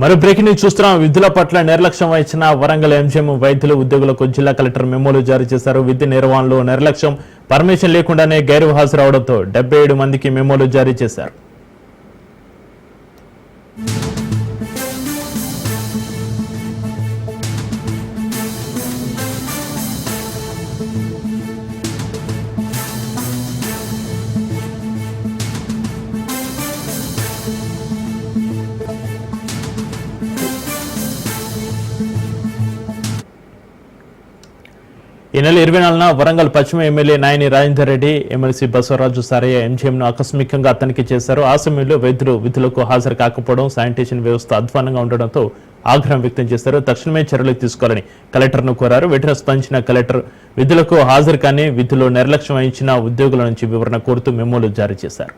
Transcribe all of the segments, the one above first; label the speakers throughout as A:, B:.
A: మరో breaking news చూస్తున్నాం. విధుల పట్ల నిర్లక్ష్యం వహించిన వరంగల్ ఎంజీఎం వైద్యులు ఉద్యోగులకు జిల్లా కలెక్టర్ మెమోలు జారీ చేశారు. విధి నిర్వహణలో నిర్లక్ష్యం, పర్మిషన్ లేకుండానే గైరు హాజరవడంతో 77 మందికి మెమోలు జారీ చేశారు. ఈ నెల 24న వరంగల్ పశ్చిమ ఎమ్మెల్యే నాయని రాజేందర్ రెడ్డి, ఎమ్మెల్సీ బసవరాజు సారయ్య ఎంజీఎంను ఆకస్మికంగా తనిఖీ చేశారు. ఆ సమయంలో వైద్యులు విధులకు హాజరు కాకపోవడం, శానిటేషన్ వ్యవస్థ అధ్వానంగా ఉండడంతో ఆగ్రహం వ్యక్తం చేశారు. తక్షణమే చర్యలు తీసుకోవాలని కలెక్టర్ను కోరారు. వెంటనే స్పందించిన కలెక్టర్ విధులకు హాజరు కానీ విధుల్లో నిర్లక్ష్యం వహించిన ఉద్యోగుల నుంచి వివరణ కోరుతూ మెమోలు జారీ చేశారు.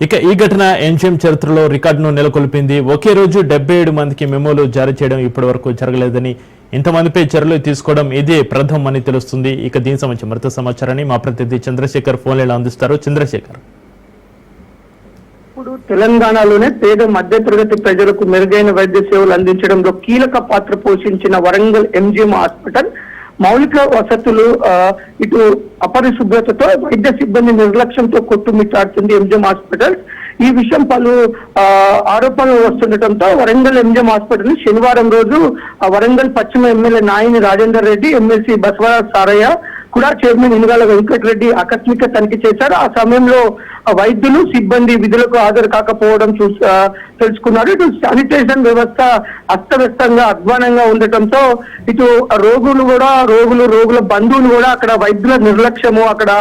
A: ఇక ఈ ఘటన ఎంజీఎం చరిత్రలో రికార్డును నెలకొల్పింది. ఒకే రోజు 77 మందికి మెమోలు జారీ చేయడం ఇప్పటి వరకు జరగలేదని, ఇంతమందిపై చర్యలు తీసుకోవడం ఇదే ప్రథమం అని తెలుస్తుంది. ఇక దీనికి సంబంధించి మరింత సమాచారాన్ని మా ప్రతినిధి చంద్రశేఖర్ ఫోన్లో అందిస్తారు. చంద్రశేఖర్,
B: ఇప్పుడు తెలంగాణలోనే పేద మధ్యతరగతి ప్రజలకు మెరుగైన వైద్య సేవలు అందించడంలో కీలక పాత్ర పోషించిన వరంగల్ ఎంజీఎం హాస్పిటల్ మౌలిక వసతులు ఇటు అపరిశుభ్రతతో వైద్య సిబ్బంది నిర్లక్ష్యంతో కొట్టుమిట్టాడుతుంది ఎంజీఎం హాస్పిటల్. ఈ విషయం పలు ఆరోపణలు వస్తుండటంతో వరంగల్ ఎంజీఎం హాస్పిటల్ శనివారం రోజు వరంగల్ పశ్చిమ ఎమ్మెల్యే నాయని రాజేందర్ రెడ్డి, ఎమ్మెల్సీ బసవరాజు సారయ్య, కూడా చైర్మన్ ఇనుగాల వెంకటరెడ్డి ఆకస్మిక తనిఖీ చేశారు. ఆ సమయంలో వైద్యులు సిబ్బంది విధులకు హాజరు కాకపోవడం తెలుసుకున్నారు. ఇటు శానిటేషన్ వ్యవస్థ అస్తవ్యస్తంగా అధ్వానంగా ఉండటంతో ఇటు రోగుల బంధువులు కూడా అక్కడ వైద్యుల నిర్లక్ష్యము, అక్కడ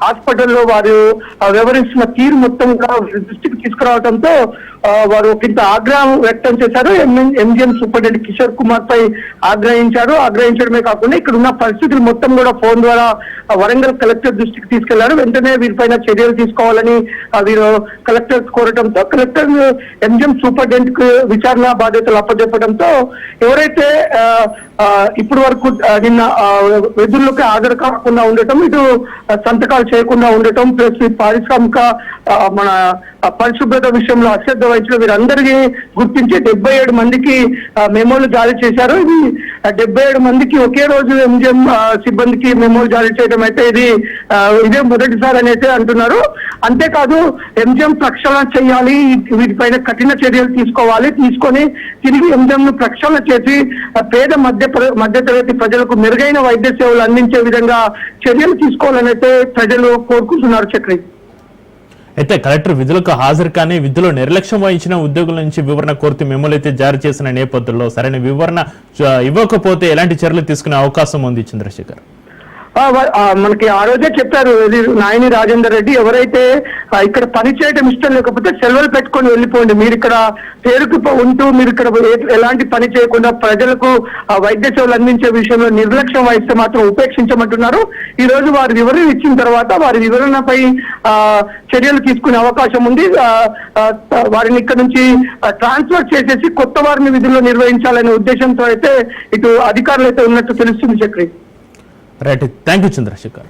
B: హాస్పిటల్లో వారు వ్యవహరిస్తున్న తీరు మొత్తం దృష్టికి తీసుకురావడంతో వారు ఒకంత ఆగ్రహం వ్యక్తం చేశారు. ఎంజీఎం సూపరింటెండెంట్ కిషోర్ కుమార్ పై ఆగ్రహించడమే కాకుండా ఇక్కడ ఉన్న పరిస్థితులు మొత్తం కూడా ఫోన్ ద్వారా వరంగల్ కలెక్టర్ దృష్టికి తీసుకెళ్లారు. వెంటనే వీరిపైన చర్యలు తీసుకోవాలని వీరు కలెక్టర్ కోరడంతో కలెక్టర్ ఎంజీఎం సూపరింటెండెంట్ కు విచారణ బాధ్యతలు అప్పచెప్పడంతో ఎవరైతే ఇప్పటి వరకు నిన్న విధుల్లోకి హాజరు కాకుండా ఉండటం, ఇటు సంతకాలు చేయకుండా ఉండటం, ప్లస్ పారిశ్రామిక మన పరిశుభ్రత విషయంలో అశ్రద్ధ వహించిన వీరందరికీ గుర్తించి 77 మందికి మెమోలు జారీ చేశారు. ఇది 77 మందికి ఒకే రోజు ఎంజీఎం సిబ్బందికి మెమోలు జారీ చేయడం అయితే ఇదే మొదటిసారి అని అయితే అంటున్నారు. అంతేకాదు ఎంజీఎం ప్రక్షాళన చేయాలి, వీటిపైన కఠిన చర్యలు తీసుకొని తిరిగి ఎంజీఎం ను ప్రక్షాళన చేసి పేద మధ్యతరగతి ప్రజలకు మెరుగైన వైద్య సేవలు అందించే విధంగా చర్యలు తీసుకోవాలని అయితే ప్రజలు కోరుకుంటున్నారు. చక్రి,
A: అయితే కలెక్టర్ విధులకు హాజరు కానీ విధుల్లో నిర్లక్ష్యం వహించిన ఉద్యోగుల నుంచి వివరణ కోరుతూ మెమోలు అయితే జారీ చేసిన నేపథ్యంలో సరైన వివరణ ఇవ్వకపోతే ఎలాంటి చర్యలు తీసుకునే అవకాశం ఉంది చంద్రశేఖర్?
B: మనకి ఆ రోజే చెప్పారు నాయని రాజేందర్ రెడ్డి, ఎవరైతే ఇక్కడ పని చేయడం ఇష్టం లేకపోతే సెలవులు పెట్టుకొని వెళ్ళిపోండి, మీరు ఇక్కడ పేరుకు ఉంటూ మీరు ఇక్కడ ఎలాంటి పని చేయకుండా ప్రజలకు వైద్య సేవలు అందించే విషయంలో నిర్లక్ష్యం వహిస్తే మాత్రం ఉపేక్షించమంటున్నారు. ఈ రోజు వారి వివరణ ఇచ్చిన తర్వాత వారి వివరణపై చర్యలు తీసుకునే అవకాశం ఉంది. వారిని ఇక్కడ నుంచి ట్రాన్స్ఫర్ చేసేసి కొత్త వారిని విధుల్లో నిర్వహించాలనే ఉద్దేశంతో అయితే ఇటు అధికారులు అయితే ఉన్నట్టు తెలుస్తుంది. Chakri,
A: right, thank you Chandrasekhar.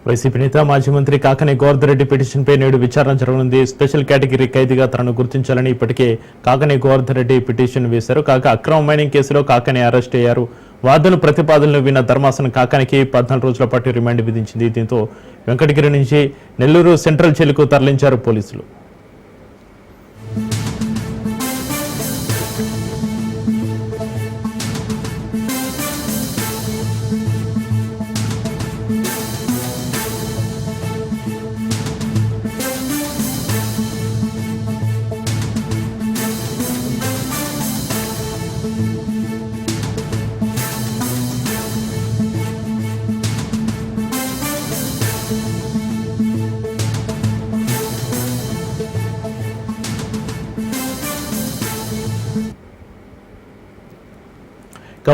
A: YCP నేత మాజీ మంత్రి కాకనే గోవర్ధన్ రెడ్డి పిటిషన్పై నేడు విచారణ జరగనుంది. స్పెషల్ కేటగిరీ ఖైదీగా తనను గుర్తించాలని ఇప్పటికే కాకనే గోవర్ధన్ రెడ్డి పిటిషన్ వేశారు. కాగా అక్రమ మైనింగ్ కేసులో కాకనే అరెస్ట్ అయ్యారు. వాదన ప్రతిపాదనలు విన్న ధర్మాసనం కాకానికి 14 రోజుల పాటు రిమాండ్ విధించింది. దీంతో వెంకటగిరి నుంచి నెల్లూరు సెంట్రల్ జైలుకు తరలించారు పోలీసులు.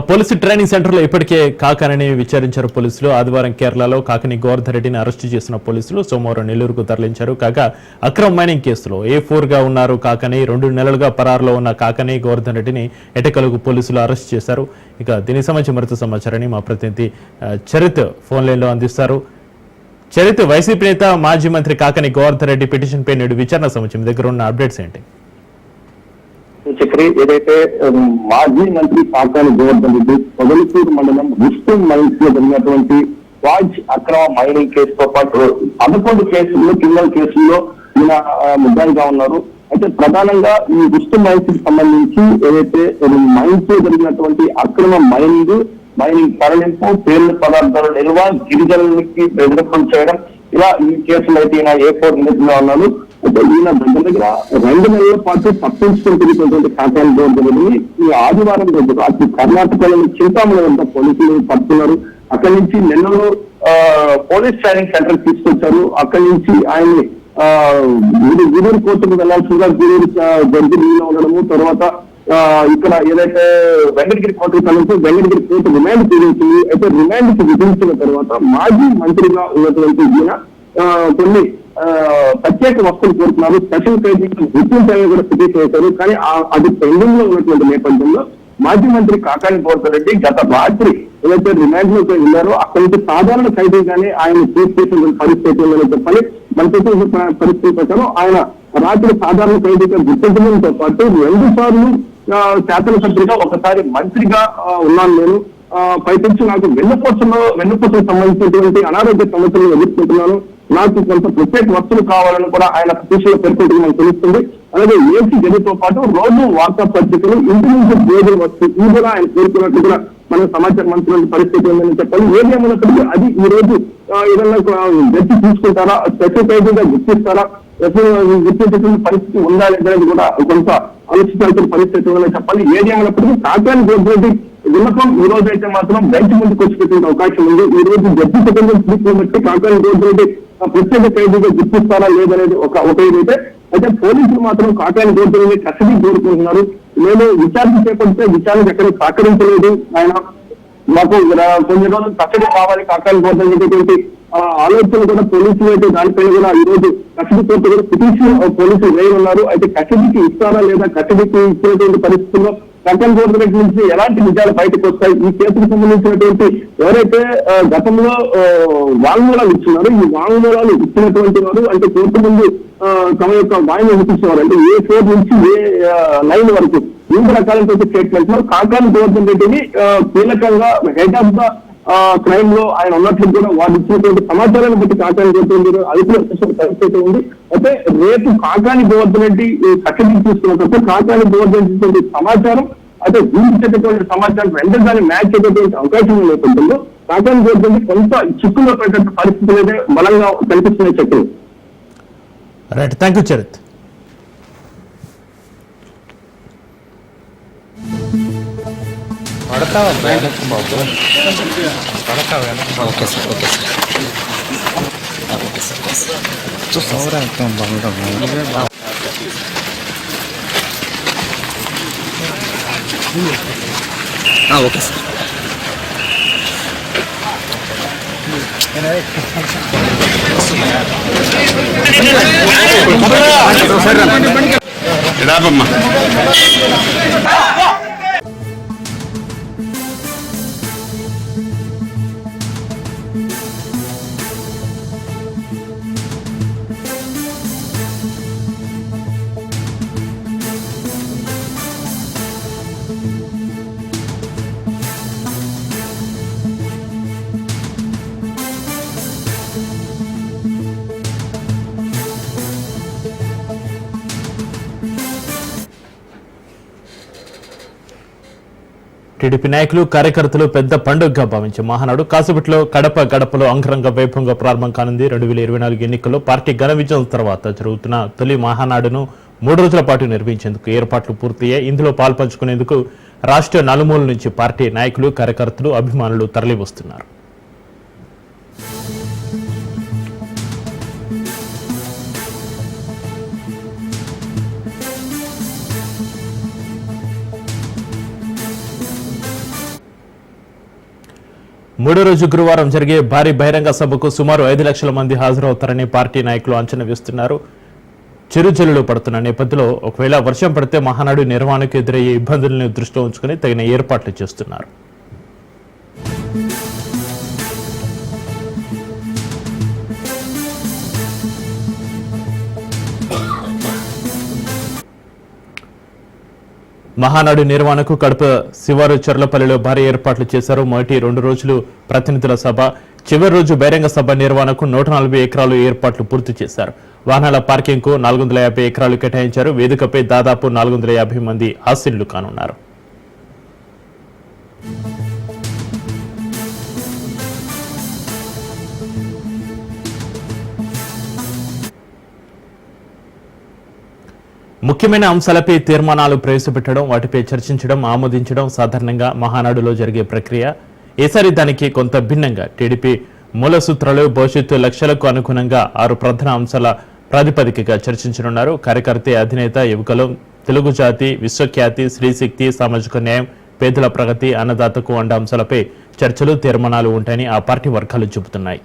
A: పోలీసు ట్రైనింగ్ సెంటర్లో ఇప్పటికే కాకాని విచారించారు పోలీసులు. ఆదివారం కేరళలో కాకని గోవర్ధన్ రెడ్డిని అరెస్టు చేసిన పోలీసులు సోమవారం నెల్లూరుకు తరలించారు. కాగా అక్రమ మైనింగ్ కేసులో A4 గా ఉన్నారు కాకని. 2 నెలలుగా పరారులో ఉన్న కాకని గోవర్ధన్ రెడ్డిని ఎటకలకు పోలీసులు అరెస్ట్ చేశారు. ఇక దీనికి సంబంధించి మరింత సమాచారాన్ని మా ప్రతినిధి చరిత్ ఫోన్ లైన్ లో అందిస్తారు. చరిత్, వైసీపీ నేత మాజీ మంత్రి కాకని గోవర్ధన్ రెడ్డి పిటిషన్ పై నేడు విచారణ సంబంధించి మీ దగ్గర ఉన్న అప్డేట్స్ ఏంటి?
C: చక్రి, ఏదైతే మాజీ మంత్రి కాకాని గోవర్ధన్ రెడ్డి పొదలకూరు మండలం విష్ణు మైన్స్ లో జరిగినటువంటి వాజ్ అక్రమ మైనింగ్ కేసుతో పాటు 11 కేసుల్లో క్రిమినల్ కేసుల్లో ఈయన ముద్దాయిగా ఉన్నారు. అయితే ప్రధానంగా ఈ విష్ణు మైన్స్ కి సంబంధించి ఏదైతే మైన్స్ లో జరిగినటువంటి అక్రమ మైనింగ్ తరలింపు, పేర్ల పదార్థాల నిల్వ, గిరిజనులకి బెదిరింపులు చేయడం, ఇలా ఈ కేసులు అయితే ఈయన A4 నిందితులుగా ఉన్నారు. అయితే ఈయన దగ్గర 2 నెలల పాటు తప్పించుకుని తిరిగినటువంటి కాకాని గోవర్ధన్ రెడ్డిని ఈ ఆదివారం రోజు రాత్రి కర్ణాటకలోని చింతామణి వద్ద పోలీసులు పట్టుకున్నారు. అక్కడి నుంచి నెల్లూరు పోలీస్ ట్రైనింగ్ సెంటర్ తీసుకొచ్చారు. అక్కడి నుంచి ఆయన్ని గుడూరు కోర్టుకు వెళ్లాల్సిందిగా గుడూరు జడ్జి లీలో ఉండడము, తర్వాత ఇక్కడ ఏదైతే వెంకటగిరి కోర్టుకు తరలించి వెంకటగిరి కోర్టు రిమాండ్ విధించింది. అయితే రిమాండ్ కి విధించిన తర్వాత మాజీ మంత్రిగా ఉన్నటువంటి ఈయన కొన్ని ప్రత్యేక వస్తువులు కోరుతున్నారు. స్పెషల్ ఖైదీకి గుర్తించాలని కూడా పిటిషన్ చేశారు. కానీ అది పెండింగ్ లో ఉన్నటువంటి నేపథ్యంలో మాజీ మంత్రి కాకాని గోవర్ధన్ రెడ్డి గత రాత్రి ఏదైతే రిమాండ్ లోకి వెళ్ళారో అక్కడి నుంచి సాధారణ ఖైదీగానే ఆయన తీసుకొచ్చిన పరిస్థితి ఉందని చెప్పాలి. మన పరిస్థితి ప్రకారం ఆయన రాత్రి సాధారణ ఖైదీగా గుర్తించడంతో పాటు 2 సార్లు శాసనసభ్యుడిగా, ఒకసారి మంత్రిగా ఉన్నాను నేను. పైపించి నాకు వెన్నుపూసకు సంబంధించినటువంటి అనారోగ్య సమస్యలను ఎదుర్కొంటున్నాను, నాకు కొంత ప్రత్యేక వస్తువులు కావాలని కూడా ఆయన పిటిషన్లో పేర్కొంటూ మనకు తెలుస్తుంది. అలాగే ఏసీ గదితో పాటు రోజు వార్తా పత్రికలు, ఇంటి నుంచి భోజనం వస్తు ఇవి కూడా ఆయన పేర్కొన్నట్టు కూడా మనకు సమాచారం మంత్రుల పరిస్థితి ఉందని చెప్పాలి. ఏది ఏమన్నప్పటికీ అది ఈ రోజు ఏదన్నా గట్టి తీసుకుంటారా, స్పెషల్ ఖైదీగా గుర్తిస్తారా, గుర్తించేటువంటి పరిస్థితి ఉందా లేదనేది కూడా కొంత ఆలోచించాల్సిన పరిస్థితి ఉందని చెప్పాలి. ఏది ఏమన్నప్పటికీ కాకాని గోవర్ధన్ రెడ్డి విన్నపం ఈ రోజు అయితే మాత్రం బయట ముందుకు వచ్చి పెట్టే అవకాశం ఉంది. ఈ రోజు జడ్జి సెకండ్ తీర్పును బట్టి కాకాని గోవర్ధన్ రెడ్డి ప్రత్యేక ఖైదీగా గుర్తిస్తారా లేదనేది ఒక ఇదైతే. అయితే పోలీసులు మాత్రం కాకాని గోవర్ధన్ రెడ్డి కస్టడీ కోరుకుంటున్నారు. మేము విచారణ చేపడితే విచారణకు ఎక్కడ సహకరించలేదు, ఆయన మాకు కొన్ని రోజులు కస్టడీ కావాలి కాకాని గోవర్ధన్ రెడ్డి ఆలోచన కూడా పోలీసులు అయితే దానిపైన కూడా ఈ రోజు కస్టడీ కోర్టు కూడా పిటిషన్ పోలీసులు వేయనున్నారు. అయితే కస్టడీకి ఇస్తారా లేదా, కస్టడీకి ఇచ్చినటువంటి పరిస్థితుల్లో కాకాని గోవర్ధన్ రెడ్డి నుంచి ఎలాంటి నిజాలు బయటకు వస్తాయి, ఈ కేసుకు సంబంధించినటువంటి ఎవరైతే గతంలో వాంగ్మూలాలు ఇచ్చినారో ఈ వాంగ్మూలాలు ఇచ్చినటువంటి వారు అంటే కోర్టు ముందు తమ యొక్క వాయిని వినిపించేవారు. అంటే A4 నుంచి A9 వరకు వివిధ రకాలైనటువంటి స్టేట్మెంట్స్ లో కాకాని గోవర్ధన్ రెడ్డిని కీలకంగా హెడ్ ఆఫ్ ద క్రైమ్ లో ఆయన ఉన్నట్లు కూడా వారు ఇచ్చినటువంటి సమాచారాన్ని బట్టి కాకాని గోవర్ధన్ రెడ్డి అదుపులో పరిస్థితి ఉంది. అయితే రేపు కాకాని గోవర్ధన్ రెడ్డి కస్టడీ తీసుకున్నప్పుడు కాకాని గోవర్ధన్ రెడ్డి సమాచారం అయితే ఊహించేటటువంటి సమాచారం వెంటనే దాన్ని మ్యాచ్ అయ్యేటువంటి అవకాశం నేపథ్యంలో కాకాని గోవర్ధన్ రెడ్డి కొంత చిక్కులో పడేటువంటి పరిస్థితులు అయితే బలంగా కనిపిస్తున్నాయి. Chakri,
A: right, thank you Charith.
D: Okay sir, okay sir, okay sir. చూస్తావురా एकदम బాగుంటుంది. Okay sir.
E: ఎడాపమ్మా
A: టీడీపీ నాయకులు కార్యకర్తలు పెద్ద పండుగగా భావించే మహానాడు కాసేపట్లో కడప గడపలో అంగరంగ వైభవంగా ప్రారంభం కానుంది. 2024 ఎన్నికల్లో పార్టీ ఘన విజయం తర్వాత జరుగుతున్న తొలి మహానాడును 3 రోజుల పాటు నిర్వహించేందుకు ఏర్పాట్లు పూర్తయ్యాయి. ఇందులో పాల్పంచుకునేందుకు రాష్ట్ర నలుమూల నుంచి పార్టీ నాయకులు కార్యకర్తలు అభిమానులు తరలివస్తున్నారు. మూడో రోజు గురువారం జరిగే భారీ బహిరంగ సభకు సుమారు 5 లక్షల మంది హాజరవుతారని పార్టీ నాయకులు అంచనా వేస్తున్నారు. చిరుజల్లులు పడుతున్న నేపథ్యంలో ఒకవేళ వర్షం పడితే మహానాడు నిర్వహణకు ఎదురయ్యే ఇబ్బందులను దృష్టిలో ఉంచుకుని తగిన ఏర్పాట్లు చేస్తున్నారు. మహానాడు నిర్వహణకు కడప శివారు చర్లపల్లిలో భారీ ఏర్పాట్లు చేశారు. మొదటి 2 రోజులు ప్రతినిధుల సభ, చివరి రోజు బహిరంగ సభ నిర్వహణకు 140 ఎకరాలు ఏర్పాట్లు పూర్తి చేశారు. వాహనాల పార్కింగ్ కు 450 ఎకరాలు కేటాయించారు. వేదికపై దాదాపు 450 మంది ఆసీనులు కానున్నారు. ముఖ్యమైన అంశాలపై తీర్మానాలు ప్రవేశపెట్టడం, వాటిపై చర్చించడం, ఆమోదించడం సాధారణంగా మహానాడులో జరిగే ప్రక్రియ. ఈసారి దానికి కొంత భిన్నంగా టీడీపీ మూల సూత్రాలు, భవిష్యత్తు లక్ష్యాలకు అనుగుణంగా 6 ప్రధాన అంశాల ప్రాతిపదికగా చర్చించనున్నారు. కార్యకర్త, అధినేత, యువకులు, తెలుగు జాతి, విశ్వఖ్యాతి, స్త్రీశక్తి, సామాజిక న్యాయం, పేదల ప్రగతి, అన్నదాతకు వంటి అంశాలపై చర్చలు, తీర్మానాలు ఉంటాయని ఆ పార్టీ వర్గాలు చెబుతున్నాయి.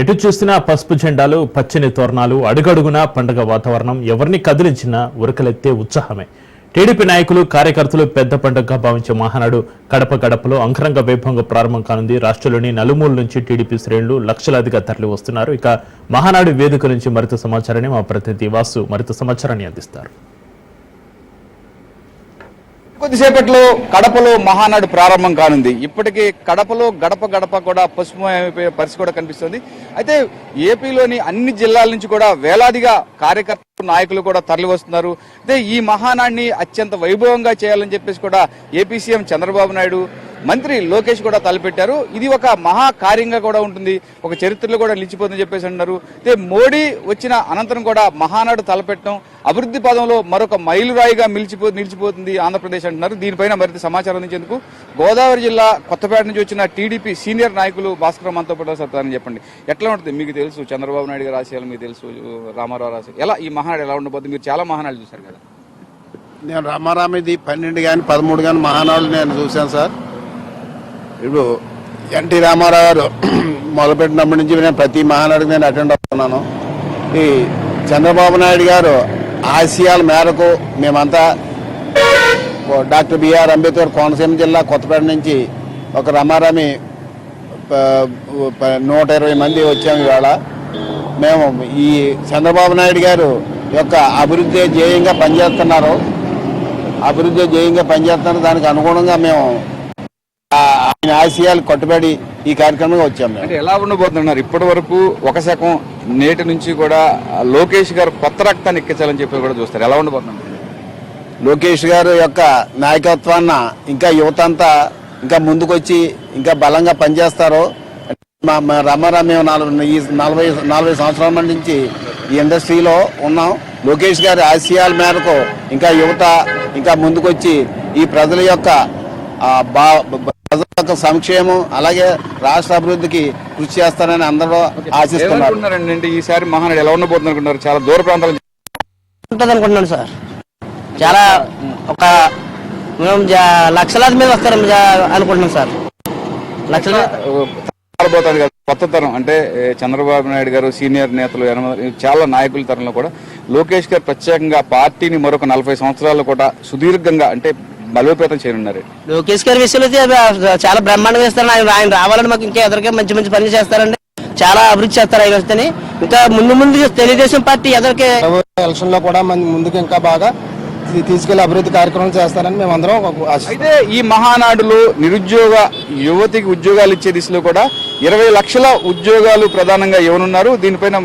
A: ఎటు చూసినా పసుపు జెండాలు, పచ్చని తోరణాలు, అడుగడుగునా పండుగ వాతావరణం, ఎవరిని కదిలించినా ఉరకలెత్తే ఉత్సాహమే. టీడీపీ నాయకులు, కార్యకర్తలు పెద్ద పండుగగా భావించే మహానాడు కడప గడపలో అంగరంగ వైభవంగా ప్రారంభం కానుంది. రాష్ట్రంలోని నలుమూల నుంచి టీడీపీ శ్రేణులు లక్షలాదిగా తరలి వస్తున్నారు. ఇక మహానాడు వేదిక నుంచి మరింత సమాచారాన్ని మా ప్రతినిధి వాసు మరింత సమాచారాన్ని అందిస్తారు.
F: కొద్దిసేపట్లో కడపలో మహానాడు ప్రారంభం కానుంది. ఇప్పటికీ కడపలో గడప గడప కూడా పసుపుమయమైపోయే పరిస్థితి కూడా కనిపిస్తుంది. అయితే ఏపీలోని అన్ని జిల్లాల నుంచి కూడా వేలాదిగా కార్యకర్తలు, నాయకులు కూడా తరలి వస్తున్నారు. అయితే ఈ మహానాడిని అత్యంత వైభవంగా చేయాలని చెప్పేసి కూడా ఏపీ సీఎం చంద్రబాబు నాయుడు, మంత్రి లోకేష్ కూడా తలపెట్టారు. ఇది ఒక మహా కార్యంగా కూడా ఉంటుంది, ఒక చరిత్రలో కూడా నిలిచిపోతుందని చెప్పేసి అన్నారు. అయితే మోడీ వచ్చిన అనంతరం కూడా మహానాడు తలపెట్టడం అభివృద్ధి పదంలో మరొక మైలురాయిగా నిలిచిపోతుంది ఆంధ్రప్రదేశ్ అంటున్నారు. దీనిపైన మరింత సమాచారం అందించేందుకు గోదావరి జిల్లా కొత్తపేట నుంచి వచ్చిన టీడీపీ సీనియర్ నాయకులు భాస్కర్ మనతో పాటు చెప్తారని చెప్పండి. ఎట్లా ఉంటుంది? మీకు తెలుసు చంద్రబాబు నాయుడు గారి ఆశయాలు, మీకు తెలుసు రామారావు ఆశయాలు, ఎలా ఈ మహానాడు ఎలా ఉండబోతుంది? మీరు చాలా మహానాడు చూశారు కదా.
G: నేను రామారామిది 12 కానీ 13 కానీ మహానాడు నేను చూశాను సార్. ఇప్పుడు ఎన్టీ రామారావు గారు మొదలుపెట్టినప్పటి నుంచి నేను ప్రతి మహానాడుకి నేను అటెండ్ అవుతున్నాను. ఈ చంద్రబాబు నాయుడు గారు ఆశయాల మేరకు మేమంతా డాక్టర్ బిఆర్ అంబేద్కర్ కోనసీమ జిల్లా కొత్తపేట నుంచి ఒక రామారామి 120 మంది వచ్చాము. ఇవాళ మేము ఈ చంద్రబాబు నాయుడు గారు యొక్క అభివృద్ధి ధ్యేయంగా పనిచేస్తున్నారు. దానికి అనుగుణంగా మేము ఆయన ఆశయాలు కట్టుబడి ఈ కార్యక్రమంగా వచ్చాము.
F: అంటే ఎలా ఉండబోతున్నారు? ఇప్పటి వరకు ఒక శకం నేటి నుంచి కూడా లోకేష్ గారు కొత్త రక్తాన్ని ఎక్కించాలని చెప్పి కూడా చూస్తారు. ఎలా ఉండబోతున్నారు?
G: లోకేష్ గారు యొక్క నాయకత్వాన్న ఇంకా యువత అంతా ఇంకా ముందుకొచ్చి ఇంకా బలంగా పనిచేస్తారు. రామారావు మేము 40 సంవత్సరాల నుంచి ఈ ఇండస్ట్రీలో ఉన్నాం. లోకేష్ గారి ఆశయాల మేరకు ఇంకా యువత ఇంకా ముందుకొచ్చి ఈ ప్రజల యొక్క యొక్క సంక్షేమం అలాగే రాష్ట్ర అభివృద్ధికి కృషి చేస్తారని అందరూ ఆశిస్తున్నారు.
F: ఏమనుకుంటున్నారండి ఈసారి మహానాడు ఎలా ఉండబోతుంది అనుకుంటున్నారు? చాలా దూర ప్రాంతాల నుంచి
E: ఉంటుంది అనుకుంటున్నాను సార్. చాలా ఒక మేము లక్షలాది మీద వస్తారు అనుకుంటున్నాం సార్. లక్షల
F: పోతుంది కదా కొత్త తరం అంటే చంద్రబాబు నాయుడు గారు సీనియర్ నేతలు చాలా నాయకుల తరంలో కూడా లోకేష్ గారు ప్రత్యేకంగా పార్టీని మరొక 40 సంవత్సరాలు కూడా సుదీర్ఘంగా అంటే బలోపేతం చేయనున్నారు.
E: లోకేష్ గారి విషయంలో చాలా బ్రహ్మాండంగా ఇస్తారు. ఆయన రావాలని మాకు ఇంకా ఎదరికే మంచి మంచి పనులు చేస్తారండి. చాలా అభివృద్ధి చేస్తారు ఆయన వస్తేనే. ఇంకా ముందు తెలుగుదేశం పార్టీ ఎదరికే
H: ఎలక్షన్ లో కూడా ముందుకు ఇంకా బాగా తీసుకెళ్లి అభివృద్ధి కార్యక్రమాలు చేస్తారని మేమందరం.
F: అయితే ఈ మహానాడులో నిరుద్యోగ యువతికి ఉద్యోగాలు ఇచ్చే దిశలో కూడా 20 లక్షల ఉద్యోగాలు ప్రధానంగా ఇవ్వనున్నారు. దీనిపైన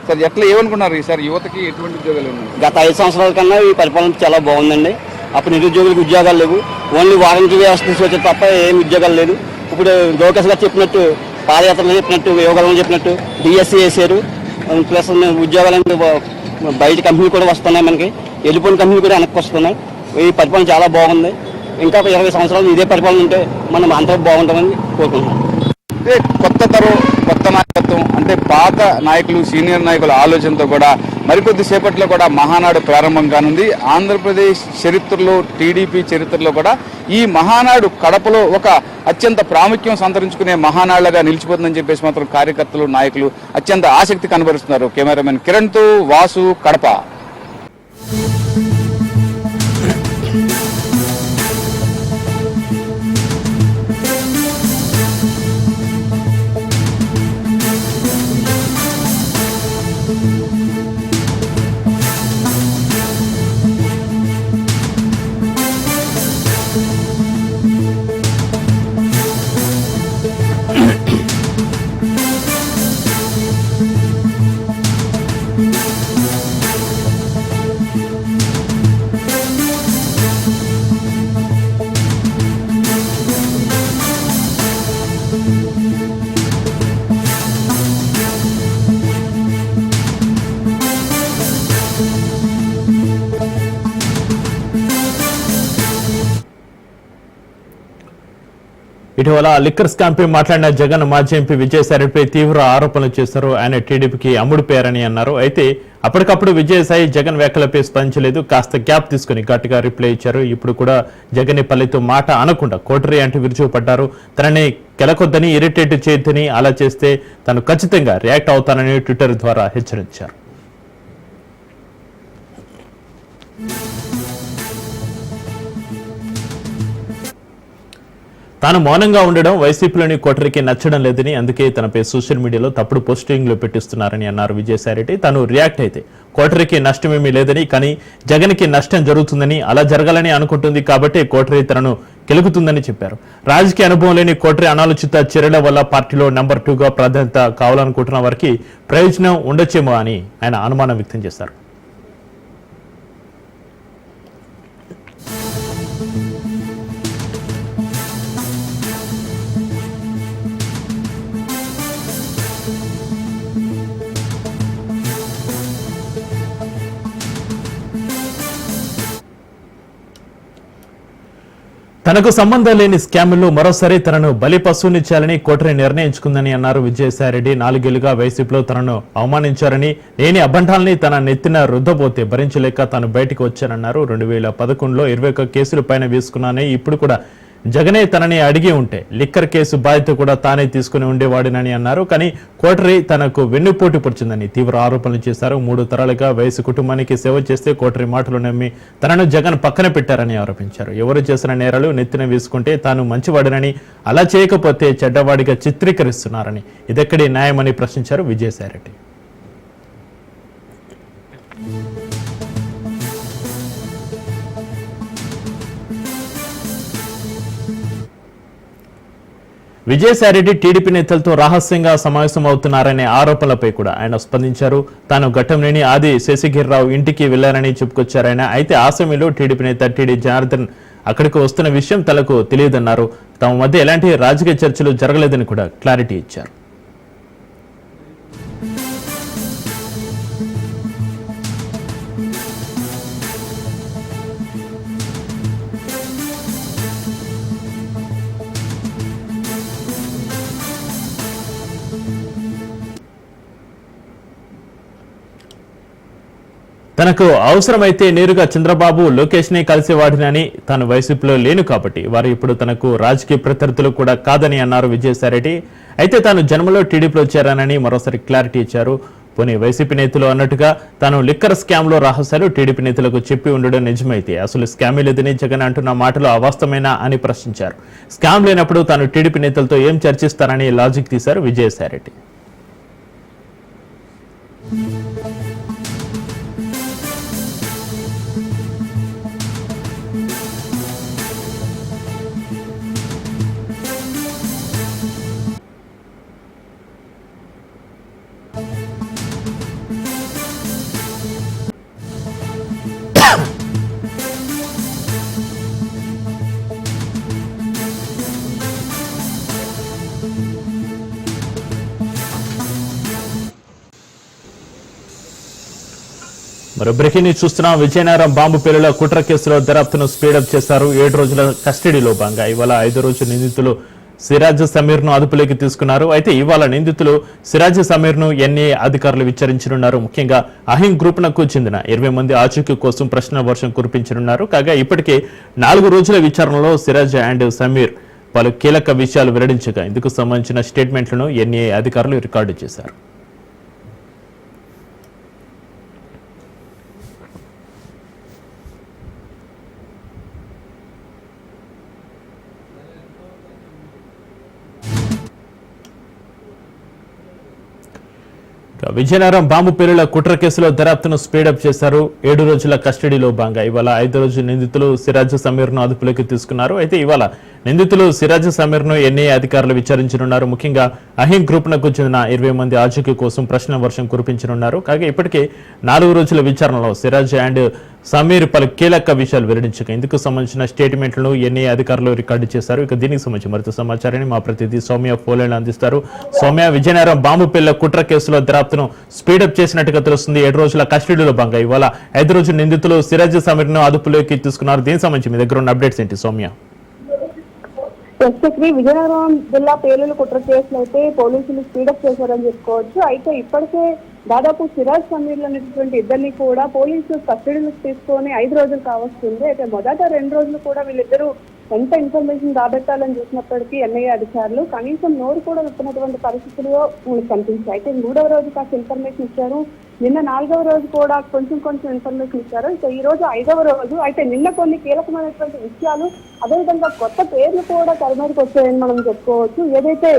F: సార్ ఎట్లా ఏమనుకున్నారు ఈసారి యువతకి ఎటువంటి ఉద్యోగాలు ఉన్నాయి?
E: గత 5 సంవత్సరాల కన్నా ఈ పరిపాలన చాలా బాగుందండి. అప్పుడు నిరుద్యోగులకు ఉద్యోగాలు లేవు, ఓన్లీ వారంటీ వ్యవస్థ తీసుకొచ్చేది తప్ప ఏం ఉద్యోగాలు లేదు. ఇప్పుడు లోకేష్ గారు చెప్పినట్టు, పాదయాత్రలో చెప్పినట్టు, యోగాలను చెప్పినట్టు డిఎస్సీ వేసారు. ప్లస్ ఉద్యోగాలు బయట కంపెనీలు కూడా వస్తున్నాయి, మనకి వెళ్ళిపోయిన కంపెనీలు కూడా వెనక్కి వస్తున్నాయి. ఈ పరిపాలన చాలా బాగుంది. ఇంకా 20 సంవత్సరాలు ఇదే పరిపాలన ఉంటే మనం అంతా బాగుంటామని కోరుకుంటున్నాం.
F: అంటే కొత్త తరం కొత్త నాయకత్వం అంటే పాత నాయకులు సీనియర్ నాయకుల ఆలోచనతో కూడా మరికొద్ది సేపట్లో కూడా మహానాడు ప్రారంభం కానుంది. ఆంధ్రప్రదేశ్ చరిత్రలో టీడీపీ చరిత్రలో కూడా ఈ మహానాడు కడపలో ఒక అత్యంత ప్రాముఖ్యం సంతరించుకునే మహానాడుగా నిలిచిపోతుందని చెప్పేసి మాత్రం కార్యకర్తలు నాయకులు అత్యంత ఆసక్తి కనబరుస్తున్నారు. కెమెరామెన్ కిరణ్తో వాసు, కడప.
A: ఇటీవల లిక్కర్ స్కామ్ పై మాట్లాడిన జగన్ మాజీ ఎంపీ విజయసాయిరెడ్డిపై తీవ్ర ఆరోపణలు చేశారు. ఆయన టీడీపీకి అమ్ముడుపోయారని అన్నారు. అయితే అప్పటికప్పుడు విజయసాయి జగన్ వ్యాఖ్యలపై స్పందించలేదు. కాస్త గ్యాప్ తీసుకుని గట్టిగా రిప్లై ఇచ్చారు. ఇప్పుడు కూడా జగన్ పల్లెతో మాట అనకుండా కోటరీ అంటూ విరుచుకుపడ్డారు. తనని కెలకొద్దని, ఇరిటేట్ చేయొద్దని, అలా చేస్తే తను ఖచ్చితంగా రియాక్ట్ అవుతానని ట్విట్టర్ ద్వారా హెచ్చరించారు. తాను మౌనంగా ఉండడం వైసీపీలోని కోటరికి నచ్చడం లేదని, అందుకే తనపై సోషల్ మీడియాలో తప్పుడు పోస్టింగ్లు పెట్టిస్తున్నారని అన్నారు విజయసాయిరెడ్డి. తాను రియాక్ట్ అయితే కోటరికి నష్టమేమీ లేదని, కానీ జగన్కి నష్టం జరుగుతుందని, అలా జరగాలని అనుకుంటుంది కాబట్టి కోటరీ తనను కెలుకుతుందని చెప్పారు. రాజకీయ అనుభవం లేని కోటరీ అనాలోచిత చర్యల వల్ల పార్టీలో నెంబర్ 2గా ప్రాధాన్యత కావాలనుకుంటున్న వారికి ప్రయోజనం ఉండొచ్చేమో అని ఆయన అనుమానం వ్యక్తం చేశారు. తనకు సంబంధం లేని స్కామ్లో మరోసారి తనను బలిపశువుని చేయాలని కోటరీ నిర్ణయించుకుందని అన్నారు విజయసాయిరెడ్డి. 4 ఏళ్లుగా వైసీపీలో తనను అవమానించారని, లేని అబంధాలని తన నెత్తిన రుద్దబోతే భరించలేక తాను బయటికి వచ్చానన్నారు. 2011లో 21 కేసులు పైన వేసుకున్నానని, ఇప్పుడు కూడా జగనే తనని అడిగి ఉంటే లిక్కర్ కేసు బాధ్యత కూడా తానే తీసుకుని ఉండేవాడినని అన్నారు. కానీ కోటరీ తనకు వెన్నుపోటు పొడిచిందని తీవ్ర ఆరోపణలు చేశారు. 3 తరాలుగా వయసు కుటుంబానికి సేవ చేస్తే కోటరీ మాటలు నమ్మి తనను జగన్ పక్కన పెట్టారని ఆరోపించారు. ఎవరు చేసిన నేరాలు నెత్తిన వేసుకుంటే తాను మంచివాడినని, అలా చేయకపోతే చెడ్డవాడిగా చిత్రీకరిస్తున్నారని, ఇదెక్కడి న్యాయమని ప్రశ్నించారు విజయసాయిరెడ్డి. విజయసాయిరెడ్డి టీడీపీ నేతలతో రహస్యంగా సమావేశం అవుతున్నారనే ఆరోపణలపై కూడా ఆయన స్పందించారు. తాను ఘట్టంలేని ఆది శేషగిరిరావు ఇంటికి వెళ్లారని చెప్పుకొచ్చారాయన. అయితే ఆ సమయంలో టీడీపీ నేత టీడీ జనార్దన్ అక్కడికి వస్తున్న విషయం తనకు తెలియదన్నారు. తమ మధ్య ఎలాంటి రాజకీయ చర్చలు జరగలేదని కూడా క్లారిటీ ఇచ్చారు. తనకు అవసరమైతే నేరుగా చంద్రబాబు లోకేష్ ని కలిసేవాడినని తాను వైసీపీలో లేను కాబట్టి వారు ఇప్పుడు తనకు రాజకీయ ప్రత్యర్థులు కూడా కాదని అన్నారు విజయసాయిరెడ్డి. అయితే తాను జన్మలో టీడీపీలో చేరానని మరోసారి క్లారిటీ ఇచ్చారు. పోనీ వైసీపీ నేతలు అన్నట్టుగా తాను లిక్కర్ స్కామ్ లో రహస్యాలు టీడీపీ నేతలకు చెప్పి ఉండడం నిజమైతే అసలు స్కామ్ లేదని జగన్ అంటున్న మాటలు అవాస్తవమేనా అని ప్రశ్నించారు. స్కామ్ లేనప్పుడు తాను టీడీపీ నేతలతో ఏం చర్చిస్తారని లాజిక్ తీశారు విజయసాయిరెడ్డి. మరో బ్రేకింగ్ న్యూస్ చూస్తున్నాం. విజయనగరం బాంబు పేలుల కుట్ర కేసులో దర్యాప్తును స్పీడప్ చేశారు. 7 రోజుల కస్టడీలో భాగంగా ఇవాళ 5 రోజు నిందితులు సిరాజ్ సమీర్ ను అదుపులోకి తీసుకున్నారు. అయితే ఇవాళ నిందితులు సిరాజ్ సమీర్ ను ఎన్ఐఏ అధికారులు విచారించనున్నారు. ముఖ్యంగా అహిం గ్రూప్ నకు చెందిన 20 మంది ఆచూకీ కోసం ప్రశ్న వర్షం కురిపించనున్నారు. కాగా ఇప్పటికే 4 రోజుల విచారణలో సిరాజ్ అండ్ సమీర్ పలు కీలక విషయాలు వెల్లడించగా ఇందుకు సంబంధించిన స్టేట్మెంట్లను ఎన్ఐఏ అధికారులు రికార్డు చేశారు. విజయనగరం బాంబు పేలుల కుట్ర కేసులో దర్యాప్తును స్పీడప్ చేశారు. 7 రోజుల కస్టడీలో భాగంగా ఇవాళ 5 రోజు నిందితులు సిరాజ్ సమీర్ ను అదుపులోకి తీసుకున్నారు. అయితే ఇవాళ నిందితులు సిరాజ్ సమీర్ ను ఎన్ఐఏ అధికారులు విచారించనున్నారు. ముఖ్యంగా అహిం గ్రూప్ నకు చెందిన 20 మంది ఆచూకీ కోసం ప్రశ్న వర్షం కురిపించనున్నారు. కాగా ఇప్పటికే 4 రోజుల విచారణలో సిరాజ్ అండ్ సమీర్ పలు కీలక విషయాలు వెల్లడించగా ఇందుకు సంబంధించిన స్టేట్మెంట్లను ఎన్ఐఏ అధికారులు రికార్డు చేశారు. ఇక దీనికి సంబంధించి మరింత సమాచారాన్ని మా ప్రతినిధి సౌమ్య ఫోన్లైన్ అందిస్తారు. సౌమ్య, విజయనగరం బాంబు పేలుల కుట్ర కేసులో దర్యాప్తును స్పీడప్ చేసినట్టుగా తెలుస్తుంది. 7 రోజుల కస్టడీలో భాగంగా ఇవాళ 5 రోజు నిందితులు సిరాజ్ సమీర్ ను అదుపులోకి తీసుకున్నారు. దీనికి సంబంధించి మీ దగ్గర ఉన్న అప్డేట్స్ ఏంటి సౌమ్య?
I: విజయనగరం జిల్లా పేలుల కుట్ర కేసులు అయితే పోలీసులు స్పీడప్ చేశారని చెప్పుకోవచ్చు. అయితే ఇప్పటికే దాదాపు సిరాజ్ సమీర్లు అనేటువంటి ఇద్దరిని కూడా పోలీసులు కస్టడీలోకి తీసుకొని 5 రోజులు కావస్తుంది. అయితే మొదట 2 రోజులు కూడా వీళ్ళిద్దరూ ఎంత ఇన్ఫర్మేషన్ రాబెట్టాలని చూసినప్పటికీ ఎన్ఐఏ అధికారులు కనీసం నోరు కూడా విప్పినటువంటి పరిస్థితుల్లో కనిపించాయి. అయితే 3వ రోజు కాస్త ఇన్ఫర్మేషన్ ఇచ్చారు. నిన్న 4వ రోజు కూడా కొంచెం ఇన్ఫర్మేషన్ ఇచ్చారు. అయితే ఈ రోజు 5వ రోజు. అయితే నిన్న కొన్ని కీలకమైనటువంటి విషయాలు, అదేవిధంగా కొత్త పేర్లు కూడా తెరమీదకి వచ్చాయని మనం చెప్పుకోవచ్చు. ఏదైతే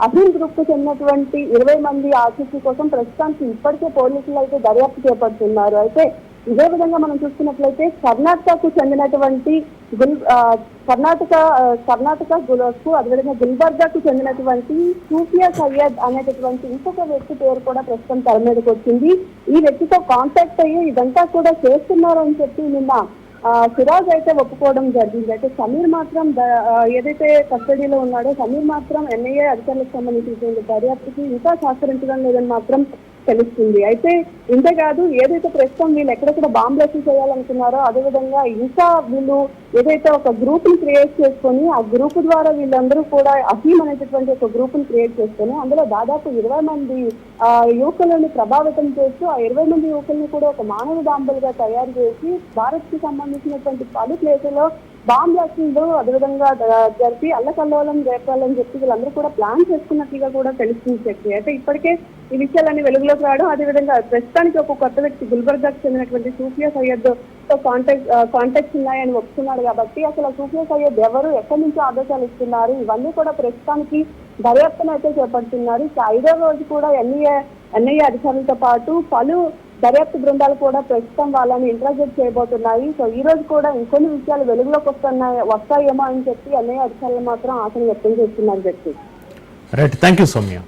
I: అహిం గ్రూప్ కు చెందినటువంటి 20 మంది ఆచూకీ కోసం ప్రస్తుతానికి ఇప్పటికే పోలీసులు అయితే దర్యాప్తు చేపడుతున్నారు. అయితే ఇదే విధంగా మనం చూసుకున్నట్లయితే కర్ణాటకకు చెందినటువంటి కర్ణాటకకు అదేవిధంగా గుల్బర్గాకు చెందినటువంటి సూఫియా సయ్యద్ అనేటటువంటి ఇంకొక వ్యక్తి పేరు కూడా ప్రస్తుతం తెర మీదకి వచ్చింది. ఈ వ్యక్తితో కాంటాక్ట్ అయ్యి ఇదంతా కూడా చేస్తున్నారని చెప్పి నిన్న సిరాజ్ అయితే ఒప్పుకోవడం జరిగింది. అయితే సమీర్ మాత్రం ఏదైతే కస్టడీలో ఉన్నాడో సమీర్ మాత్రం ఎన్ఐఏ అధికారులకు సంబంధించినటువంటి దర్యాప్తుకి ఇంకా సహకరించడం లేదని మాత్రం తెలుస్తుంది. అయితే ఇంతేకాదు ఏదైతే ప్రస్తుతం వీళ్ళు ఎక్కడెక్కడ బాంబులు చేయాలనుకున్నారో అదేవిధంగా ఇంకా వీళ్ళు ఏదైతే ఒక గ్రూప్ ని క్రియేట్ చేసుకొని ఆ గ్రూప్ ద్వారా వీళ్ళందరూ కూడా అహీం అనేటటువంటి ఒక గ్రూప్ ని క్రియేట్ చేసుకొని అందులో దాదాపు 20 మంది యువకులను ప్రభావితం చేస్తూ ఆ 20 మంది యువకులను కూడా ఒక మానవ బాంబులుగా తయారు చేసి భారత్ కి సంబంధించినటువంటి పలు ప్లేసుల్లో బాంబ్ బ్లాస్టింగ్ అదేవిధంగా జరిపి అల్లకల్లోలం రేపాలని చెప్పి వీళ్ళందరూ కూడా ప్లాన్ చేసుకున్నట్లుగా కూడా తెలుస్తుంది. అయితే ఇప్పటికే ఈ విషయాలన్నీ వెలుగులోకి రావడం, అదేవిధంగా ప్రస్తుతానికి ఒక కొత్త వ్యక్తి గుల్బర్గాకు చెందినటువంటి సూఫియా సయ్యద్ తో కాంటాక్ట్స్ ఉన్నాయని ఒప్పుకున్నాడు. కాబట్టి అసలు సూఫియా సయ్యద్ ఎవరు, ఎక్కడి నుంచి ఆదేశాలు ఇస్తున్నారు, ఇవన్నీ కూడా ప్రస్తుతానికి దర్యాప్తును అయితే చేపడుతున్నారు. 5వ రోజు కూడా ఎన్ఐఏ అధికారులతో పాటు పలు దర్యాప్తు బృందాలు కూడా ప్రస్తుతం వాళ్ళని ఇంట్రాగేట్ చేయబోతున్నాయి. సో ఈ రోజు కూడా ఇంకొన్ని విషయాలు వెలుగులోకి వస్తాయేమో అని చెప్పి ఎన్ఐఏ అధికారులు మాత్రం ఆశను వ్యక్తం చేస్తున్నారు.
A: Right, thank you Soumya.